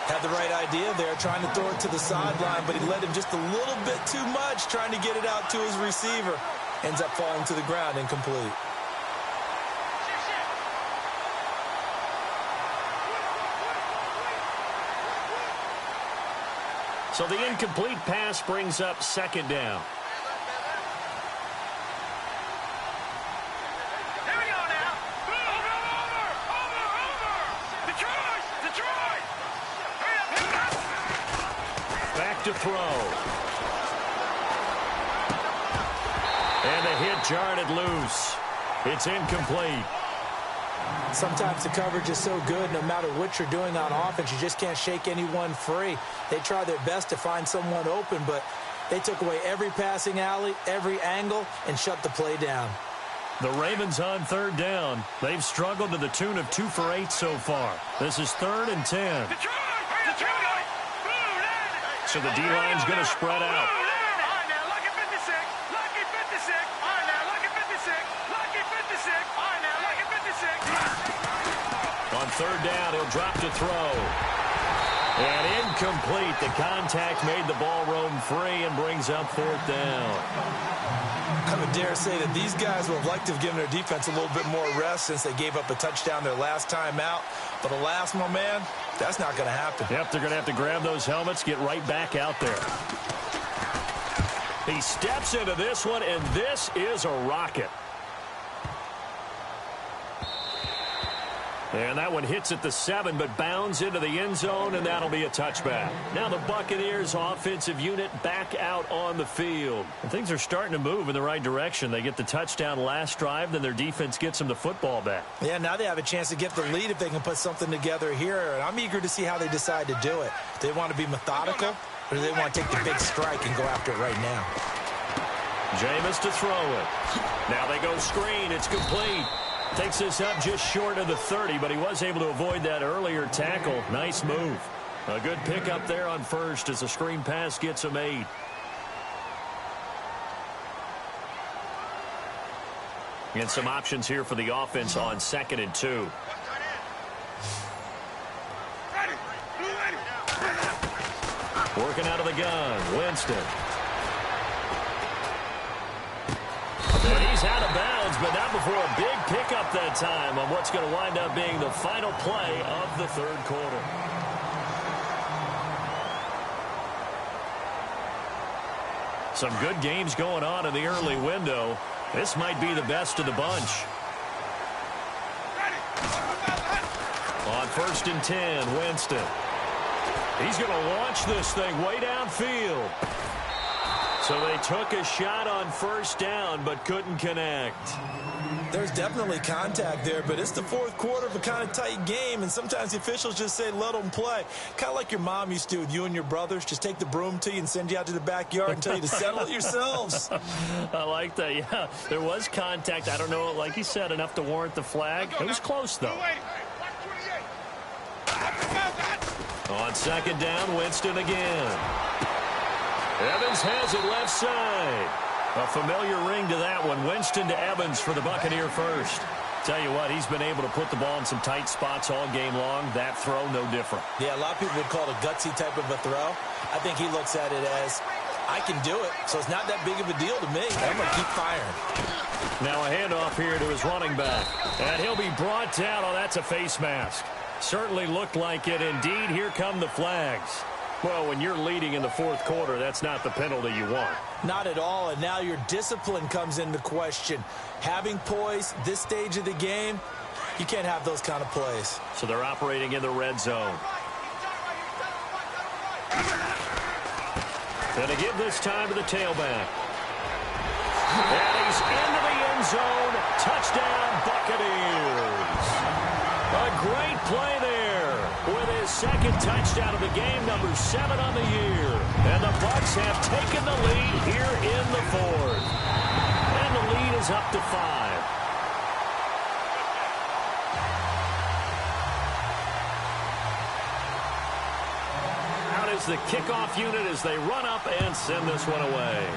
Had the right idea there, trying to throw it to the sideline, but he led him just a little bit too much, trying to get it out to his receiver. Ends up falling to the ground, incomplete. So the incomplete pass brings up 2nd down. To throw. And the hit jarred it loose. It's incomplete. Sometimes the coverage is so good, no matter what you're doing on offense, you just can't shake anyone free. They try their best to find someone open, but they took away every passing alley, every angle, and shut the play down. The Ravens on 3rd down. They've struggled to the tune of 2 for 8 so far. This is 3rd and 10. So the D-line's going to spread out. On 3rd down, he'll drop to throw. And incomplete. The contact made the ball roam free and brings up 4th down. I would dare say that these guys would have liked to have given their defense a little bit more rest since they gave up a touchdown their last time out. But alas, my man, that's not going to happen. Yep, they're going to have to grab those helmets, get right back out there. He steps into this one, and this is a rocket. And that one hits at the 7, but bounds into the end zone, and that'll be a touchback. Now the Buccaneers offensive unit back out on the field. And things are starting to move in the right direction. They get the touchdown last drive, then their defense gets them the football back. Yeah, now they have a chance to get the lead if they can put something together here. And I'm eager to see how they decide to do it. Do they want to be methodical, or do they want to take the big strike and go after it right now? Jameis to throw it. Now they go screen. It's complete. Takes this up just short of the 30, but he was able to avoid that earlier tackle. Nice move. A good pickup there on first as the screen pass gets him 8. And some options here for the offense on 2nd and 2. Working out of the gun, Winston. And he's out of bounds, but not before a big pickup that time on what's going to wind up being the final play of the 3rd quarter. Some good games going on in the early window. This might be the best of the bunch. On 1st and 10, Winston. He's going to launch this thing way downfield. So they took a shot on 1st down, but couldn't connect. There's definitely contact there, but it's the 4th quarter of a kind of tight game, and sometimes the officials just say, let them play. Kind of like your mom used to with you and your brothers. Just take the broom to you and send you out to the backyard and tell you to settle it yourselves. I like that, yeah. There was contact. I don't know, like he said, enough to warrant the flag. It was close, though. On 2nd down, Winston again. Evans has it left side. A familiar ring to that one. Winston to Evans for the Buccaneer first. Tell you what, he's been able to put the ball in some tight spots all game long. That throw, no different. Yeah, a lot of people would call it a gutsy type of a throw. I think he looks at it as, I can do it, so it's not that big of a deal to me. I'm going to keep firing. Now a handoff here to his running back. And he'll be brought down. Oh, that's a face mask. Certainly looked like it. Indeed, here come the flags. Well, when you're leading in the 4th quarter, that's not the penalty you want. Not at all, and now your discipline comes into question. Having poise this stage of the game, you can't have those kind of plays. So they're operating in the red zone. Gonna give this time to the tailback. And he's into the end zone. Touchdown, Buccaneers. A great play there with his 2nd touchdown of the game, number 7 on the year. And the Bucs have taken the lead here in the 4th. And the lead is up to 5. Out is the kickoff unit as they run up and send this one away.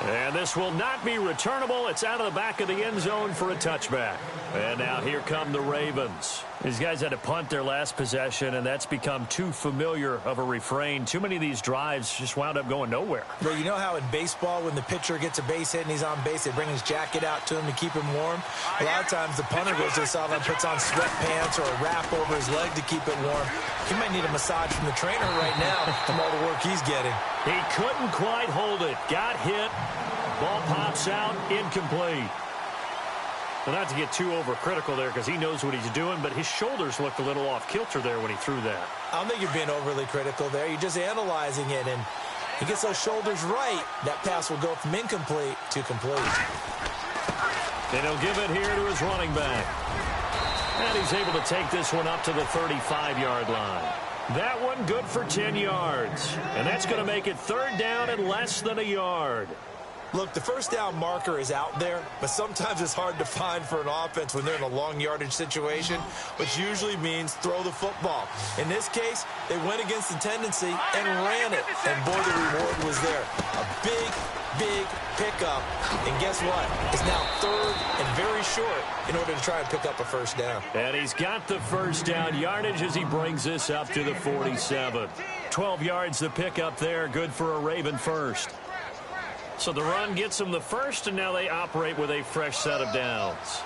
And this will not be returnable. It's out of the back of the end zone for a touchback. And now here come the Ravens. These guys had to punt their last possession, and that's become too familiar of a refrain. Too many of these drives just wound up going nowhere. But you know how in baseball, when the pitcher gets a base hit and he's on base, they bring his jacket out to him to keep him warm? A lot of times the punter goes to the sideline, puts on sweatpants or a wrap over his leg to keep it warm. He might need a massage from the trainer right now from all the work he's getting. He couldn't quite hold it. Got hit. Ball pops out. Incomplete. Well, not to get too overcritical there because he knows what he's doing, but his shoulders looked a little off kilter there when he threw that. I don't think you're being overly critical there. You're just analyzing it, and he gets those shoulders right. That pass will go from incomplete to complete. And he'll give it here to his running back. And he's able to take this one up to the 35-yard line. That one good for 10 yards. And that's going to make it 3rd down and less than a yard. Look, the 1st down marker is out there, but sometimes it's hard to find for an offense when they're in a long yardage situation, which usually means throw the football. In this case, they went against the tendency and ran it. And boy, the reward was there. A big pickup. And guess what? It's now 3rd and very short in order to try and pick up a 1st down. And he's got the 1st down yardage as he brings this up to the 47. 12 yards the pickup there. Good for a Raven first. So the run gets them the 1st, and now they operate with a fresh set of downs.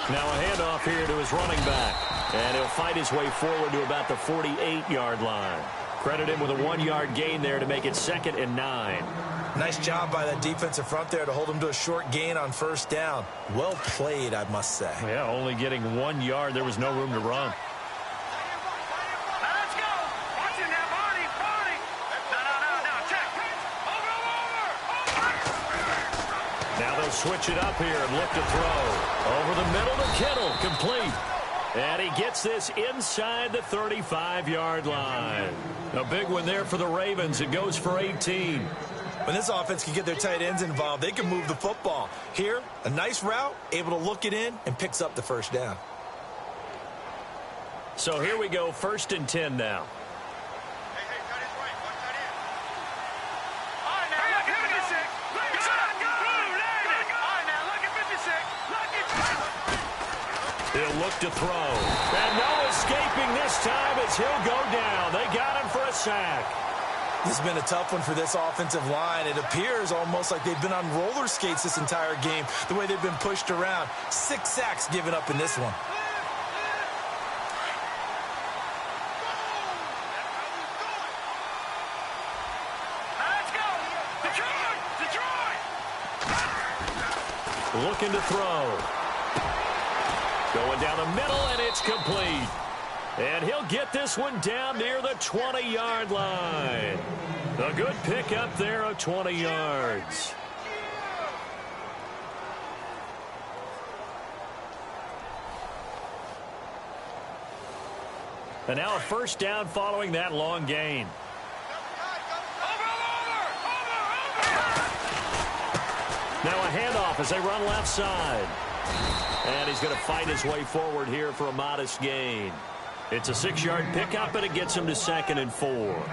Now a handoff here to his running back. And he'll fight his way forward to about the 48-yard line. Credit him with a 1-yard gain there to make it 2nd and 9. Nice job by that defensive front there to hold him to a short gain on 1st down. Well played, I must say. Yeah, only getting 1 yard. There was no room to run. Let's go. Watch it now, Barney. No. Check. Over. Now they'll switch it up here and look to throw. Over the middle to Kittle. Complete. And he gets this inside the 35-yard line. A big one there for the Ravens. It goes for 18. When this offense can get their tight ends involved, they can move the football. Here, a nice route, able to look it in, and picks up the 1st down. So here we go, 1st and 10 now. Hey, got his right. Watch that in. All right, now, look at 56. All right, now, look at 56. Look at 56. He'll look to throw. And no escaping this time as he'll go down. They got him for a sack. This has been a tough one for this offensive line. It appears almost like they've been on roller skates this entire game, the way they've been pushed around. 6 sacks given up in this one. Let's go. Detroit. Looking to throw. Going down the middle, and it's complete. And he'll get this one down near the 20-yard line. A good pickup there of 20 yards. And now a 1st down following that long gain. Now a handoff as they run left side. And he's going to fight his way forward here for a modest gain. It's a 6-yard pickup, and it gets him to 2nd and 4.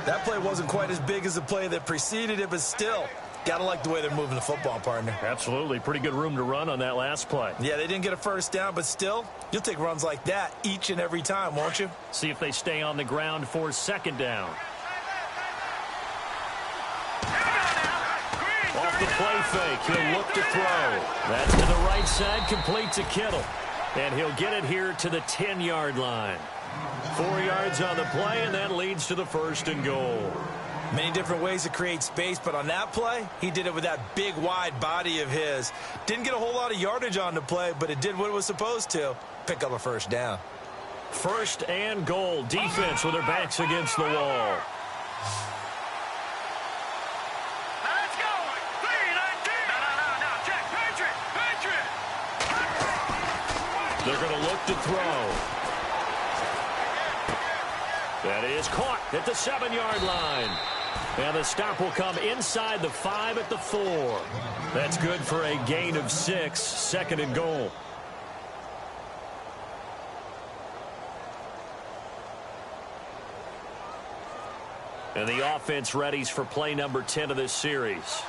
That play wasn't quite as big as the play that preceded it, but still, got to like the way they're moving the football, partner. Absolutely. Pretty good room to run on that last play. Yeah, they didn't get a 1st down, but still, you'll take runs like that each and every time, won't you? See if they stay on the ground for 2nd down. Off the play fake, he'll look to throw. That's to the right side, complete to Kittle. And he'll get it here to the 10-yard line. 4 yards on the play, and that leads to the 1st and goal. Many different ways to create space, but on that play, he did it with that big, wide body of his. Didn't get a whole lot of yardage on the play, but it did what it was supposed to. Pick up a 1st down. 1st and goal. Defense with their backs against the wall. Let's go. 3-19. No. Check. Patriot. They're going to look to throw. That is caught at the 7-yard line. And the stop will come inside the 5 at the 4. That's good for a gain of 6. 2nd and goal. And the offense readies for play number 10 of this series.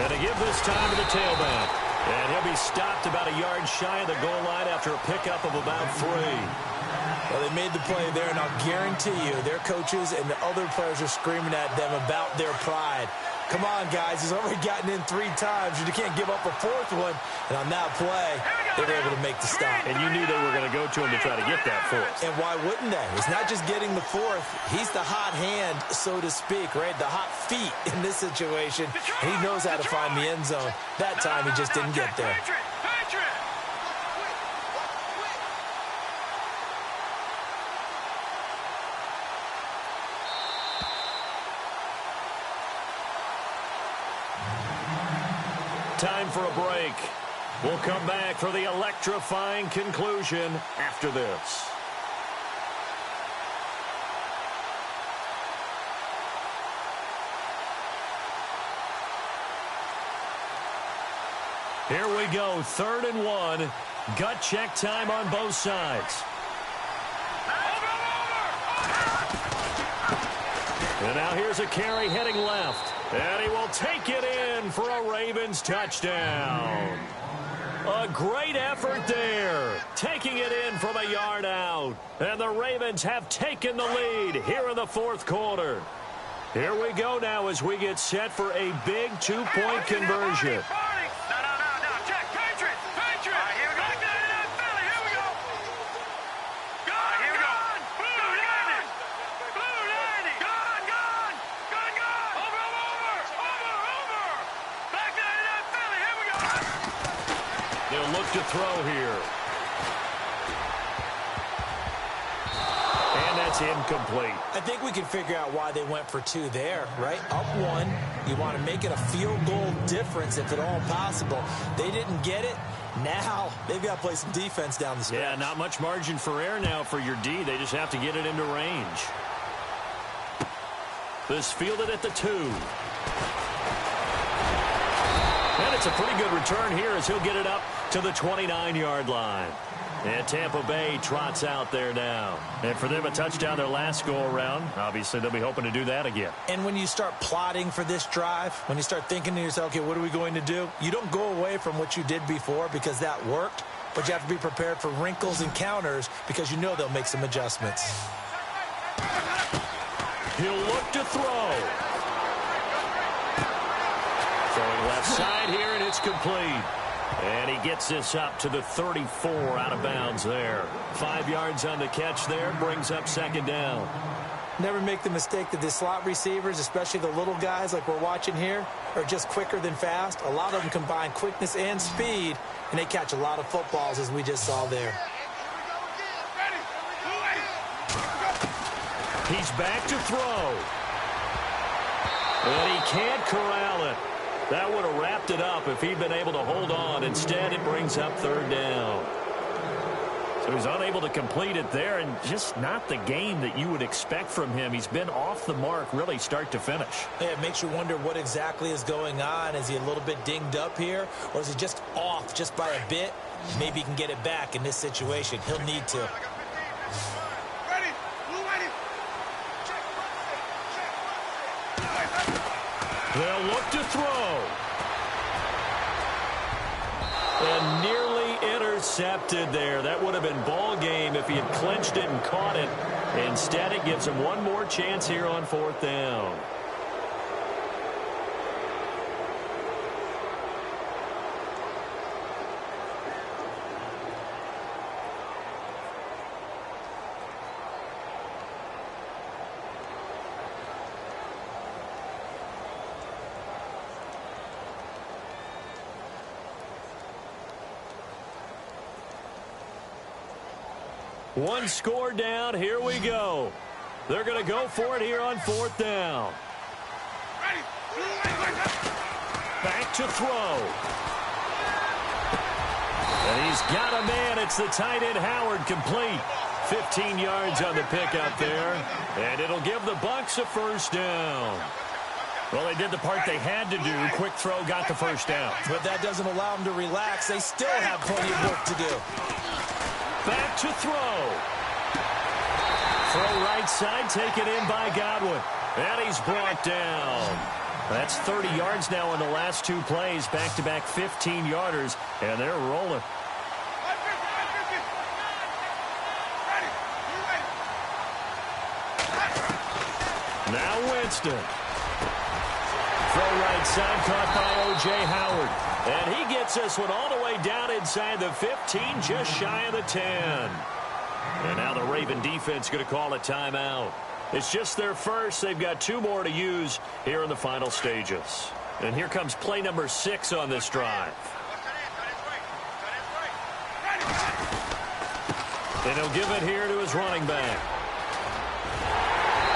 And to give this time to the tailback. And he'll be stopped about a yard shy of the goal line after a pickup of about 3. Well, they made the play there, and I'll guarantee you their coaches and the other players are screaming at them about their pride. Come on, guys. He's already gotten in 3 times. You can't give up a 4th one. And on that play, they were able to make the stop. And you knew they were going to go to him to try to get that 4th. And why wouldn't they? It's not just getting the 4th. He's the hot hand, so to speak, right? The hot feet in this situation. And he knows how to find the end zone. That time, he just didn't get there. Time for a break. We'll come back for the electrifying conclusion after this. Here we go, 3rd and 1. Gut check time on both sides. And now here's a carry heading left. And he will take it in for a Ravens touchdown. A great effort there, taking it in from a yard out. And the Ravens have taken the lead here in the 4th quarter. Here we go now as we get set for a big two-point conversion. No. Check. Patriots. Here we go. Back there in Philly. Here we go. Gone. Blue landing. Gone. Over. Back there in Philly. Here we go. They'll look to throw here. And that's incomplete. I think we can figure out why they went for 2 there, right? Up 1. You want to make it a field goal difference if at all possible. They didn't get it. Now they've got to play some defense down the stretch. Yeah, not much margin for error now for your D. They just have to get it into range. This fielded at the 2. And it's a pretty good return here as he'll get it up to the 29-yard line. And Tampa Bay trots out there now. And for them, a touchdown their last go-around. Obviously, they'll be hoping to do that again. And when you start plotting for this drive, when you start thinking to yourself, okay, what are we going to do? You don't go away from what you did before because that worked, but you have to be prepared for wrinkles and counters because you know they'll make some adjustments. He'll look to throw. Throwing left side here, and it's complete. And he gets this up to the 34 out of bounds there. 5 yards on the catch there, brings up second down. Never make the mistake that the slot receivers, especially the little guys like we're watching here, are just quicker than fast. A lot of them combine quickness and speed, and they catch a lot of footballs as we just saw there. He's back to throw. And he can't corral it. That would have wrapped it up if he'd been able to hold on. Instead, it brings up third down. So he's unable to complete it there, and just not the game that you would expect from him. He's been off the mark really start to finish. Yeah, it makes you wonder what exactly is going on. Is he a little bit dinged up here, or is he just off just by a bit? Maybe he can get it back in this situation. He'll need to. They'll look to throw. And nearly intercepted there. That would have been ball game if he had clinched it and caught it. Instead, it gives him one more chance here on fourth down. One score down. Here we go. They're going to go for it here on fourth down. Back to throw. And he's got a man. It's the tight end Howard, complete. 15 yards on the pickup there. And it'll give the Bucs a first down. Well, they did the part they had to do. Quick throw got the first down. But that doesn't allow them to relax. They still have plenty of work to do. Back to throw. Throw right side, taken in by Godwin. And he's brought down. That's 30 yards now in the last two plays. Back-to-back 15-yarders, and they're rolling. Now Winston. Throw right side, caught by O.J. Howard. And he gets this one all the way down inside the 15, just shy of the 10. And now the Raven defense going to call a timeout. It's just their first. They've got two more to use here in the final stages. And here comes play number 6 on this drive. And he'll give it here to his running back.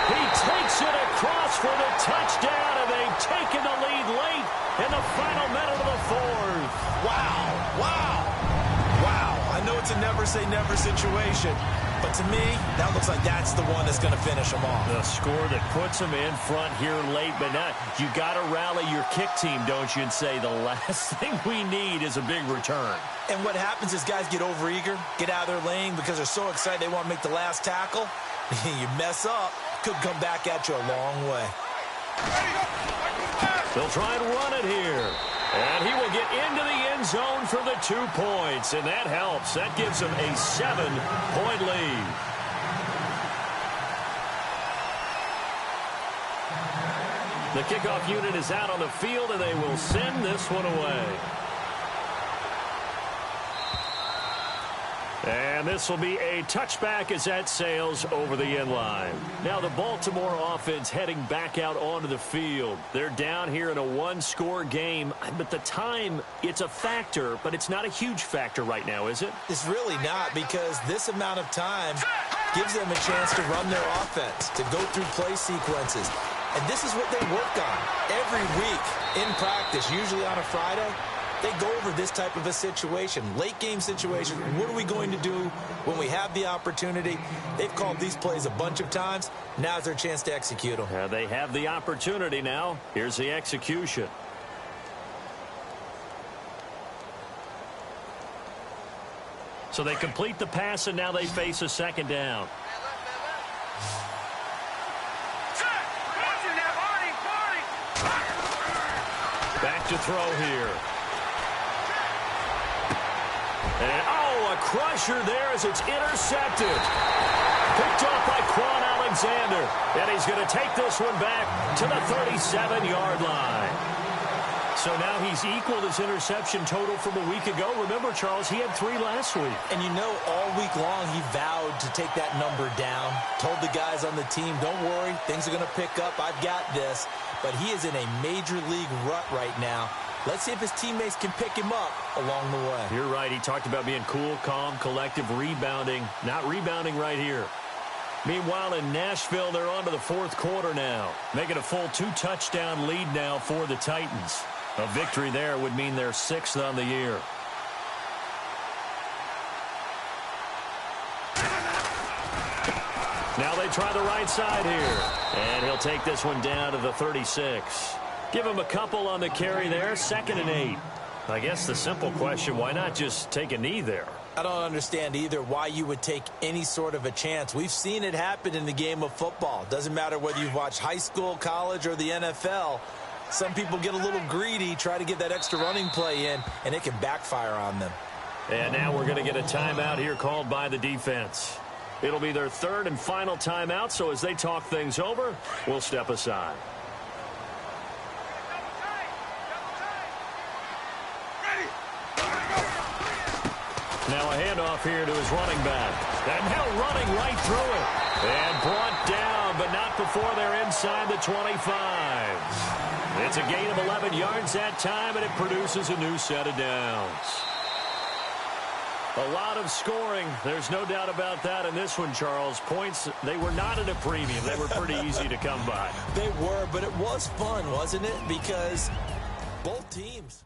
He takes it across for the touchdown, and they've taken the lead late in the final minute of the fourth. Wow, wow, wow. I know it's a never-say-never situation, but to me, that looks like that's the one that's going to finish them off. The score that puts them in front here late, but not. You got to rally your kick team, don't you, and say the last thing we need is a big return. And what happens is guys get overeager, get out of their lane because they're so excited they want to make the last tackle. You mess up, could come back at you a long way. They'll try and run it here. And he will get into the end zone for the 2 points. And that helps. That gives him a 7-point lead. The kickoff unit is out on the field, and they will send this one away. And this will be a touchback as that sails over the end line. Now the Baltimore offense heading back out onto the field. They're down here in a one-score game, but the time, it's a factor, but it's not a huge factor right now, is it? It's really not, because this amount of time gives them a chance to run their offense, to go through play sequences. And this is what they work on every week in practice, usually on a Friday. They go over this type of a situation, late game situation. What are we going to do when we have the opportunity? They've called these plays a bunch of times. Now's their chance to execute them. They have the opportunity now. Here's the execution. So they complete the pass, and now they face a second down. Back to throw here. And, oh, a crusher there as it's intercepted. Picked off by Quan Alexander. And he's going to take this one back to the 37-yard line. So now he's equaled his interception total from a week ago. Remember, Charles, he had 3 last week. And you know, all week long he vowed to take that number down. Told the guys on the team, don't worry, things are going to pick up. I've got this. But he is in a major league rut right now. Let's see if his teammates can pick him up along the way. You're right. He talked about being cool, calm, collective, rebounding. Not rebounding right here. Meanwhile, in Nashville, they're on to the fourth quarter now, making a full 2-touchdown lead now for the Titans. A victory there would mean they're 6th on the year. Now they try the right side here. And he'll take this one down to the 36. Give him a couple on the carry there, 2nd and 8. I guess the simple question, why not just take a knee there? I don't understand either why you would take any sort of a chance. We've seen it happen in the game of football. Doesn't matter whether you've watched high school, college, or the NFL. Some people get a little greedy, try to get that extra running play in, and it can backfire on them. And now we're going to get a timeout here called by the defense. It'll be their 3rd and final timeout, so as they talk things over, we'll step aside. Now a handoff here to his running back. And now running right through it. And brought down, but not before they're inside the 25. It's a gain of 11 yards that time, and it produces a new set of downs. A lot of scoring. There's no doubt about that in this one, Charles. Points, they were not at a premium. They were pretty easy to come by. They were, but it was fun, wasn't it? Because both teams